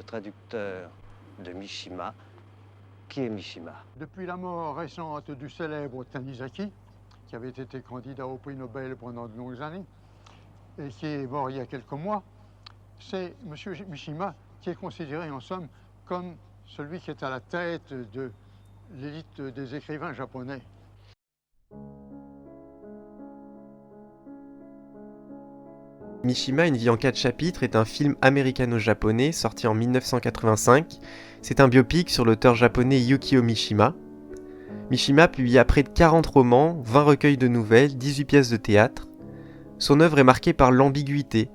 traducteur de Mishima. Qui est Mishima? Depuis la mort récente du célèbre Tanizaki, qui avait été candidat au prix Nobel pendant de longues années, et qui est mort il y a quelques mois, c'est M. Mishima qui est considéré en somme comme celui qui est à la tête de l'élite des écrivains japonais. Mishima, une vie en 4 chapitres est un film américano-japonais sorti en 1985. C'est un biopic sur l'auteur japonais Yukio Mishima. Mishima publia près de 40 romans, 20 recueils de nouvelles, 18 pièces de théâtre. Son œuvre est marquée par l'ambiguïté.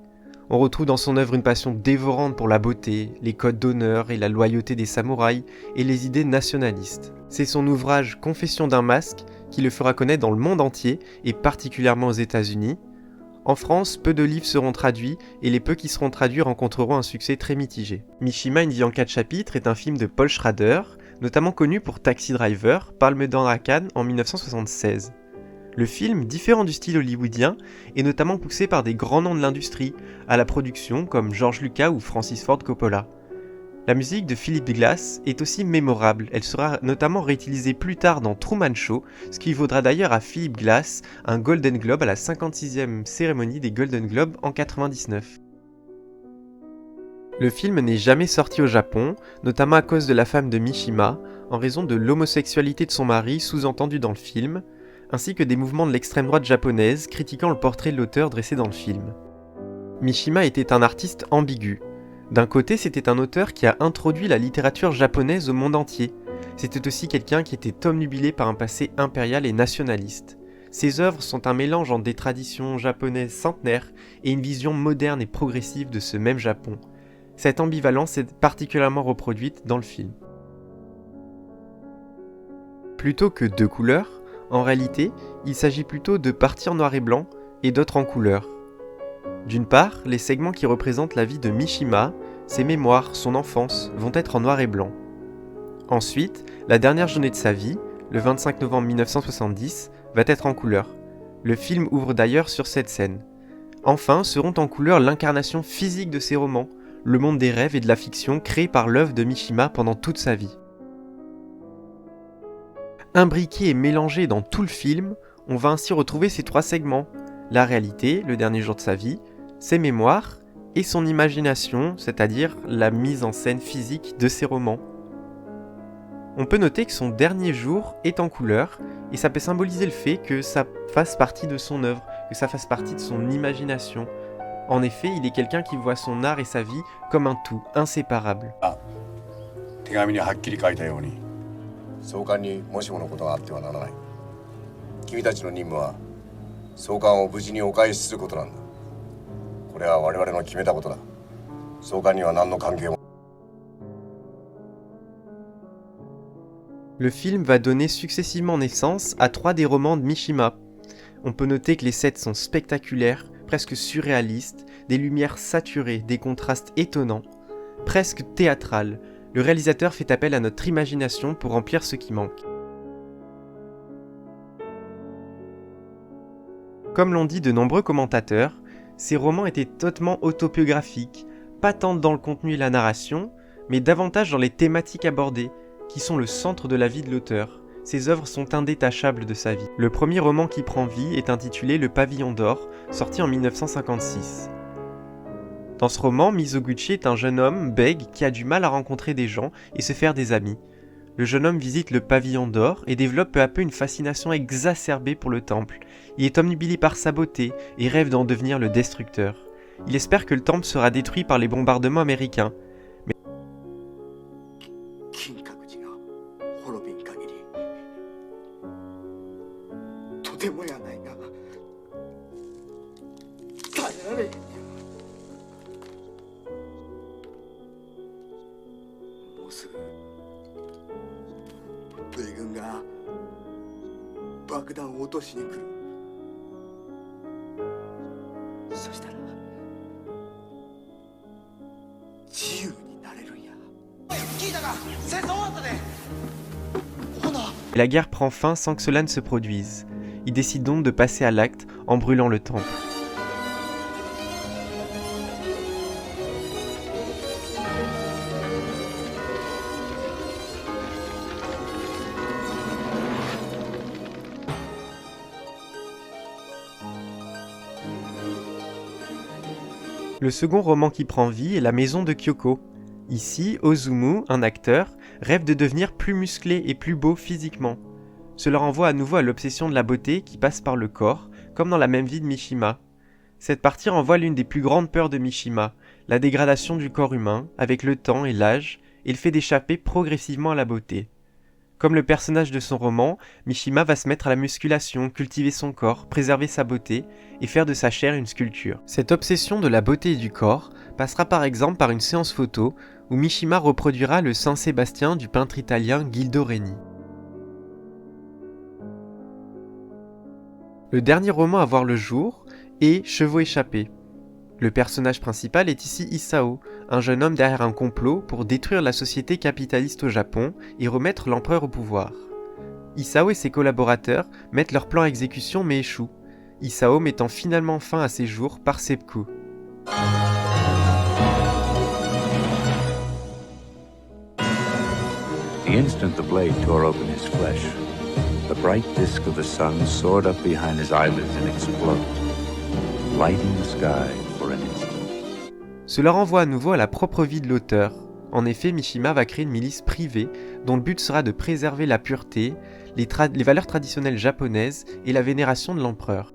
On retrouve dans son œuvre une passion dévorante pour la beauté, les codes d'honneur et la loyauté des samouraïs et les idées nationalistes. C'est son ouvrage Confession d'un masque qui le fera connaître dans le monde entier et particulièrement aux États-Unis. En France, peu de livres seront traduits et les peu qui seront traduits rencontreront un succès très mitigé. Mishima, une vie en 4 chapitres est un film de Paul Schrader, notamment connu pour Taxi Driver, Palme d'Or à Cannes en 1976. Le film, différent du style hollywoodien, est notamment poussé par des grands noms de l'industrie, à la production comme George Lucas ou Francis Ford Coppola. La musique de Philip Glass est aussi mémorable, elle sera notamment réutilisée plus tard dans Truman Show, ce qui vaudra d'ailleurs à Philip Glass un Golden Globe à la 56e cérémonie des Golden Globes en 1999. Le film n'est jamais sorti au Japon, notamment à cause de la femme de Mishima, en raison de l'homosexualité de son mari sous-entendue dans le film, ainsi que des mouvements de l'extrême droite japonaise critiquant le portrait de l'auteur dressé dans le film. Mishima était un artiste ambigu. D'un côté, c'était un auteur qui a introduit la littérature japonaise au monde entier. C'était aussi quelqu'un qui était omnubilé par un passé impérial et nationaliste. Ses œuvres sont un mélange entre des traditions japonaises centenaires et une vision moderne et progressive de ce même Japon. Cette ambivalence est particulièrement reproduite dans le film. Plutôt que 2 couleurs, en réalité, il s'agit plutôt de parties en noir et blanc et d'autres en couleur. D'une part, les segments qui représentent la vie de Mishima, ses mémoires, son enfance, vont être en noir et blanc. Ensuite, la dernière journée de sa vie, le 25 novembre 1970, va être en couleur. Le film ouvre d'ailleurs sur cette scène. Enfin, seront en couleur l'incarnation physique de ses romans, le monde des rêves et de la fiction créé par l'œuvre de Mishima pendant toute sa vie. Imbriqués et mélangés dans tout le film, on va ainsi retrouver ces 3 segments, la réalité, le dernier jour de sa vie, ses mémoires et son imagination, c'est-à-dire la mise en scène physique de ses romans. On peut noter que son dernier jour est en couleur et ça peut symboliser le fait que ça fasse partie de son œuvre, que ça fasse partie de son imagination. En effet, il est quelqu'un qui voit son art et sa vie comme un tout, inséparable. 手紙にはっきり書いたように、総監にもしものことがあってはならない。君たちの任務は総監を無事にお返しすることなんだ。これは我々の決めたことだ。総監には何の関係も。Le film va donner successivement naissance à 3 des romans de Mishima. On peut noter que les sets sont spectaculaires, presque surréalistes, des lumières saturées, des contrastes étonnants, presque théâtrales. Le réalisateur fait appel à notre imagination pour remplir ce qui manque. Comme l'ont dit de nombreux commentateurs, ces romans étaient hautement autobiographiques, pas tant dans le contenu et la narration, mais davantage dans les thématiques abordées, qui sont le centre de la vie de l'auteur. Ces œuvres sont indétachables de sa vie. Le premier roman qui prend vie est intitulé Le Pavillon d'Or, sorti en 1956. Dans ce roman, Mizoguchi est un jeune homme bègue qui a du mal à rencontrer des gens et se faire des amis. Le jeune homme visite le Pavillon d'Or et développe peu à peu une fascination exacerbée pour le temple. Il est omnubilé par sa beauté et rêve d'en devenir le destructeur. Il espère que le temple sera détruit par les bombardements américains. Mais la guerre prend fin sans que cela ne se produise. Il décide donc de passer à l'acte en brûlant le temple. Le second roman qui prend vie est La Maison de Kyoko. Ici, Ozumu, un acteur, rêve de devenir plus musclé et plus beau physiquement. Cela renvoie à nouveau à l'obsession de la beauté qui passe par le corps, comme dans la même vie de Mishima. Cette partie renvoie à l'une des plus grandes peurs de Mishima, la dégradation du corps humain, avec le temps et l'âge, et le fait d'échapper progressivement à la beauté. Comme le personnage de son roman, Mishima va se mettre à la musculation, cultiver son corps, préserver sa beauté, et faire de sa chair une sculpture. Cette obsession de la beauté et du corps passera par exemple par une séance photo, où Mishima reproduira le Saint Sébastien du peintre italien Guido Reni. Le dernier roman à voir le jour est Chevaux échappés. Le personnage principal est ici Isao, un jeune homme derrière un complot pour détruire la société capitaliste au Japon et remettre l'empereur au pouvoir. Isao et ses collaborateurs mettent leur plan à exécution mais échouent, Isao mettant finalement fin à ses jours par seppuku. The instant the blade tore open his flesh, the bright disk of the sun soared up behind his eyelids and exploded, lighting the sky for an instant. Cela renvoie à nouveau à la propre vie de l'auteur. En effet, Mishima va créer une milice privée dont le but sera de préserver la pureté, les valeurs traditionnelles japonaises et la vénération de l'empereur.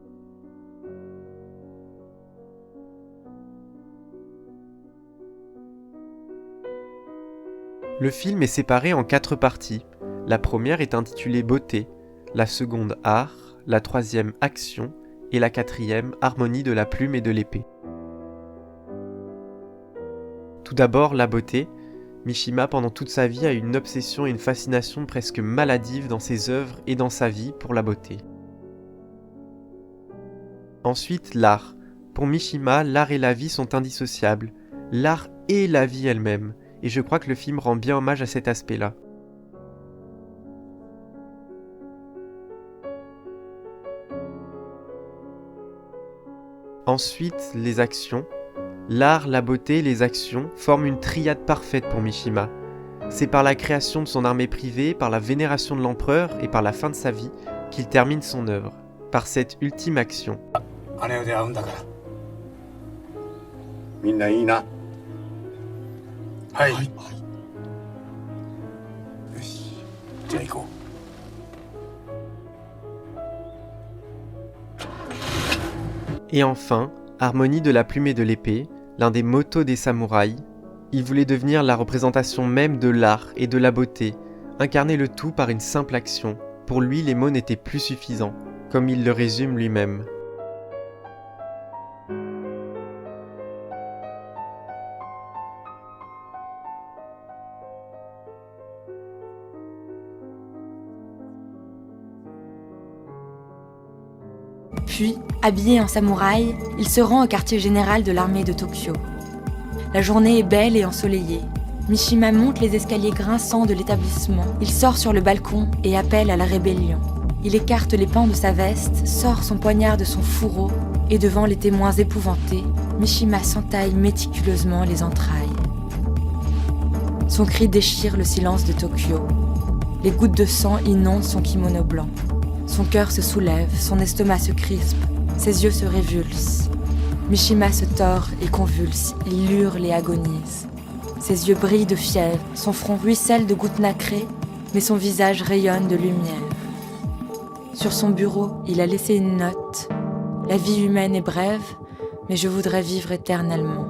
Le film est séparé en 4 parties. La première est intitulée Beauté, la seconde Art, la troisième Action et la quatrième Harmonie de la plume et de l'épée. Tout d'abord, la beauté. Mishima, pendant toute sa vie, a eu une obsession et une fascination presque maladive dans ses œuvres et dans sa vie pour la beauté. Ensuite, l'art. Pour Mishima, l'art et la vie sont indissociables. L'art est la vie elle-même, et je crois que le film rend bien hommage à cet aspect-là. Ensuite, les actions. L'art, la beauté et les actions forment une triade parfaite pour Mishima. C'est par la création de son armée privée, par la vénération de l'empereur et par la fin de sa vie qu'il termine son œuvre, par cette ultime action. Et enfin, Harmonie de la plume et de l'épée, l'un des mottos des samouraïs. Il voulait devenir la représentation même de l'art et de la beauté, incarner le tout par une simple action. Pour lui, les mots n'étaient plus suffisants, comme il le résume lui-même. Puis, habillé en samouraï, il se rend au quartier général de l'armée de Tokyo. La journée est belle et ensoleillée. Mishima monte les escaliers grinçants de l'établissement. Il sort sur le balcon et appelle à la rébellion. Il écarte les pans de sa veste, sort son poignard de son fourreau et devant les témoins épouvantés, Mishima s'entaille méticuleusement les entrailles. Son cri déchire le silence de Tokyo. Les gouttes de sang inondent son kimono blanc. Son cœur se soulève, son estomac se crispe, ses yeux se révulsent. Mishima se tord et convulse, il hurle et agonise. Ses yeux brillent de fièvre, son front ruisselle de gouttes nacrées, mais son visage rayonne de lumière. Sur son bureau, il a laissé une note. La vie humaine est brève, mais je voudrais vivre éternellement.